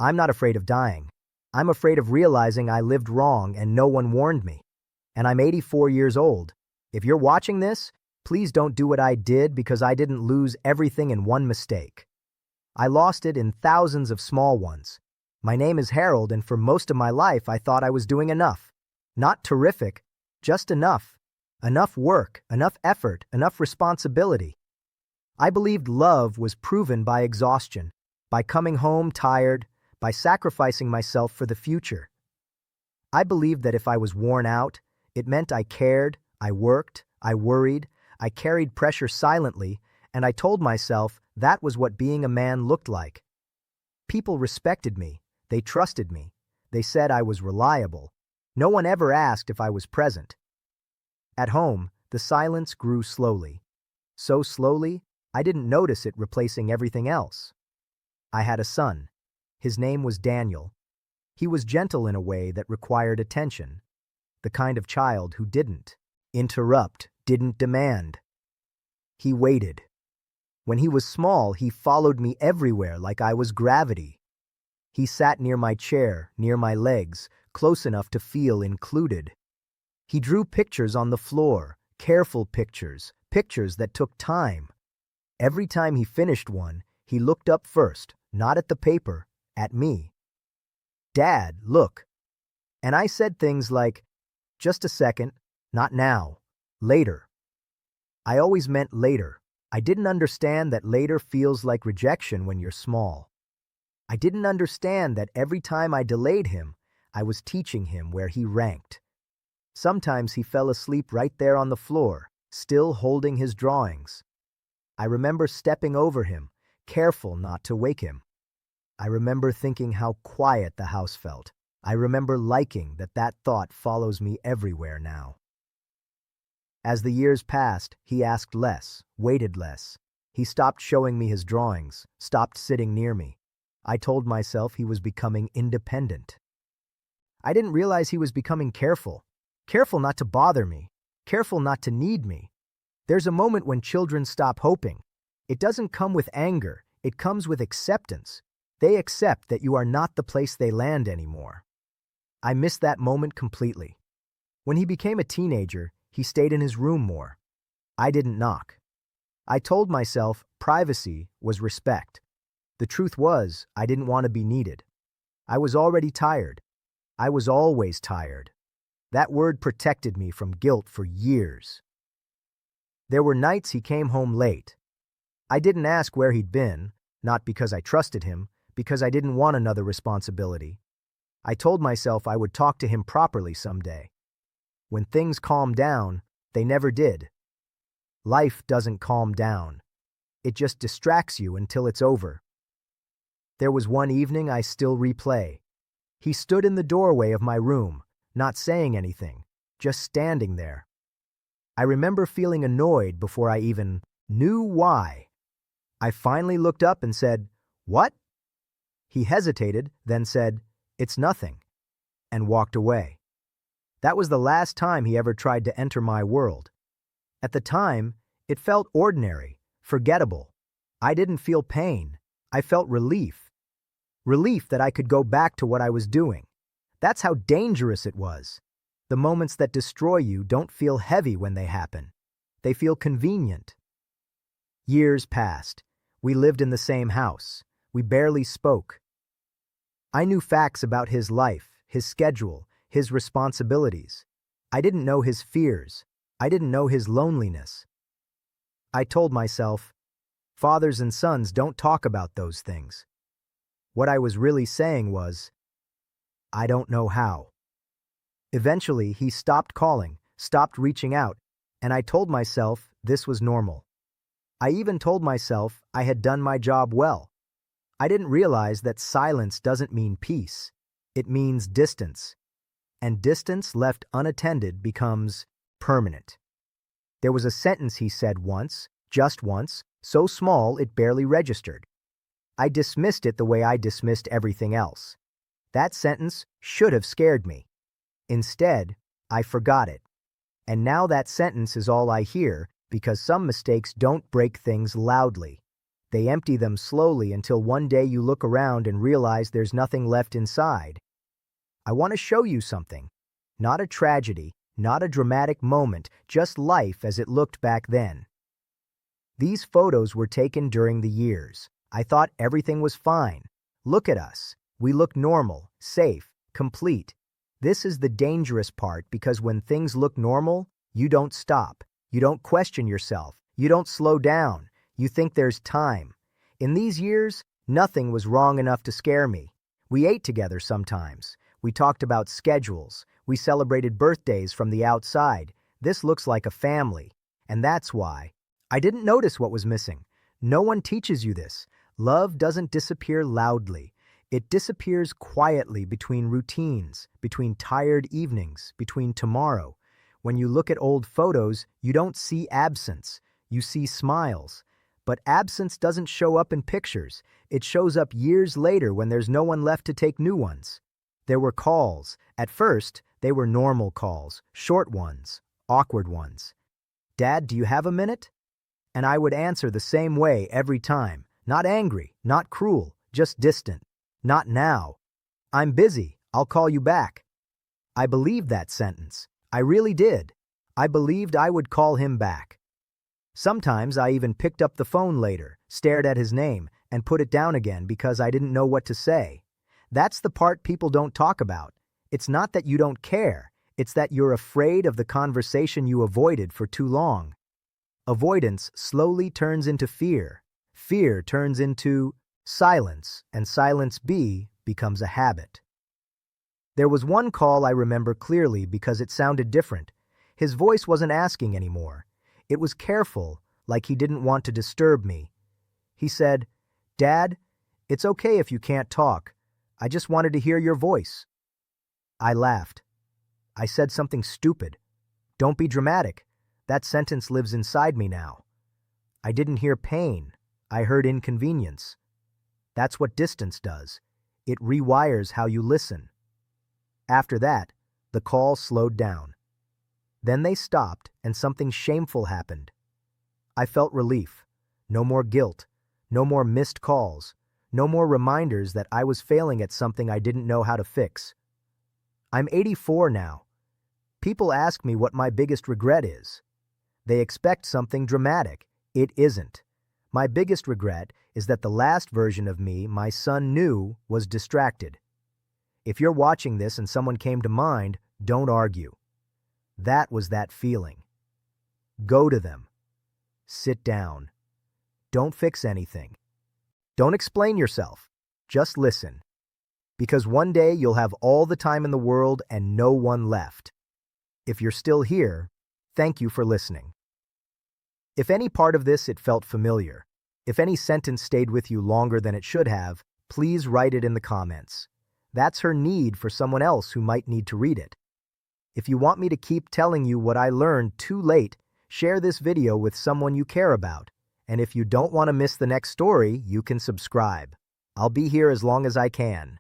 I'm not afraid of dying. I'm afraid of realizing I lived wrong and no one warned me. And I'm 84 years old. If you're watching this, please don't do what I did because I didn't lose everything in one mistake. I lost it in thousands of small ones. My name is Harold, and for most of my life I thought I was doing enough. Not terrific, just enough. Enough work, enough effort, enough responsibility. I believed love was proven by exhaustion, by coming home tired, by sacrificing myself for the future. I believed that if I was worn out, it meant I cared, I worked, I worried, I carried pressure silently, and I told myself that was what being a man looked like. People respected me, they trusted me, they said I was reliable. No one ever asked if I was present. At home, the silence grew slowly. So slowly, I didn't notice it replacing everything else. I had a son. His name was Daniel. He was gentle in a way that required attention. The kind of child who didn't interrupt, didn't demand. He waited. When he was small, he followed me everywhere like I was gravity. He sat near my chair, near my legs, close enough to feel included. He drew pictures on the floor, careful pictures, pictures that took time. Every time he finished one, he looked up first, not at the paper, at me. "Dad, look." And I said things like, "Just a second, not now, later." I always meant later. I didn't understand that later feels like rejection when you're small. I didn't understand that every time I delayed him, I was teaching him where he ranked. Sometimes he fell asleep right there on the floor, still holding his drawings. I remember stepping over him, careful not to wake him. I remember thinking how quiet the house felt. I remember liking that thought follows me everywhere now. As the years passed, he asked less, waited less. He stopped showing me his drawings, stopped sitting near me. I told myself he was becoming independent. I didn't realize he was becoming careful. Careful not to bother me. Careful not to need me. There's a moment when children stop hoping. It doesn't come with anger. It comes with acceptance. They accept that you are not the place they land anymore. I missed that moment completely. When he became a teenager, he stayed in his room more. I didn't knock. I told myself privacy was respect. The truth was, I didn't want to be needed. I was already tired. I was always tired. That word protected me from guilt for years. There were nights he came home late. I didn't ask where he'd been, not because I trusted him, because I didn't want another responsibility. I told myself I would talk to him properly someday. When things calmed down, they never did. Life doesn't calm down. It just distracts you until it's over. There was one evening I still replay. He stood in the doorway of my room, not saying anything, just standing there. I remember feeling annoyed before I even knew why. I finally looked up and said, "What?" He hesitated, then said, "It's nothing," and walked away. That was the last time he ever tried to enter my world. At the time, it felt ordinary, forgettable. I didn't feel pain. I felt relief. Relief that I could go back to what I was doing. That's how dangerous it was. The moments that destroy you don't feel heavy when they happen. They feel convenient. Years passed. We lived in the same house. We barely spoke. I knew facts about his life, his schedule, his responsibilities. I didn't know his fears. I didn't know his loneliness. I told myself, fathers and sons don't talk about those things. What I was really saying was, I don't know how. Eventually, he stopped calling, stopped reaching out, and I told myself this was normal. I even told myself I had done my job well. I didn't realize that silence doesn't mean peace. It means distance. And distance left unattended becomes permanent. There was a sentence he said once, just once, so small it barely registered. I dismissed it the way I dismissed everything else. That sentence should have scared me. Instead, I forgot it. And now that sentence is all I hear because some mistakes don't break things loudly. They empty them slowly until one day you look around and realize there's nothing left inside. I want to show you something. Not a tragedy, not a dramatic moment, just life as it looked back then. These photos were taken during the years. I thought everything was fine. Look at us. We look normal, safe, complete. This is the dangerous part because when things look normal, you don't stop. You don't question yourself. You don't slow down. You think there's time. In these years, nothing was wrong enough to scare me. We ate together sometimes. We talked about schedules. We celebrated birthdays from the outside. This looks like a family. And that's why. I didn't notice what was missing. No one teaches you this. Love doesn't disappear loudly. It disappears quietly between routines, between tired evenings, between tomorrow. When you look at old photos, you don't see absence. You see smiles. But absence doesn't show up in pictures. It shows up years later when there's no one left to take new ones. There were calls. At first, they were normal calls, short ones, awkward ones. "Dad, do you have a minute?" And I would answer the same way every time. Not angry, not cruel, just distant. "Not now. I'm busy. I'll call you back." I believed that sentence. I really did. I believed I would call him back. Sometimes I even picked up the phone later, stared at his name, and put it down again because I didn't know what to say. That's the part people don't talk about. It's not that you don't care. It's that you're afraid of the conversation you avoided for too long. Avoidance slowly turns into fear. Fear turns into silence, and silence becomes a habit. There was one call I remember clearly because it sounded different. His voice wasn't asking anymore. It was careful, like he didn't want to disturb me. He said, "Dad, it's okay if you can't talk. I just wanted to hear your voice." I laughed. I said something stupid. Don't be dramatic. That sentence lives inside me now. I didn't hear pain. I heard inconvenience. That's what distance does. It rewires how you listen. After that, the call slowed down. Then they stopped and something shameful happened. I felt relief. No more guilt. No more missed calls. No more reminders that I was failing at something I didn't know how to fix. I'm 84 now. People ask me what my biggest regret is. They expect something dramatic. It isn't. My biggest regret is that the last version of me my son knew was distracted. If you're watching this and someone came to mind, don't argue. That was that feeling. Go to them. Sit down. Don't fix anything. Don't explain yourself. Just listen. Because one day you'll have all the time in the world and no one left. If you're still here, thank you for listening. If any part of this it felt familiar, if any sentence stayed with you longer than it should have, please write it in the comments. That's her need for someone else who might need to read it. If you want me to keep telling you what I learned too late, share this video with someone you care about. And if you don't want to miss the next story, you can subscribe. I'll be here as long as I can.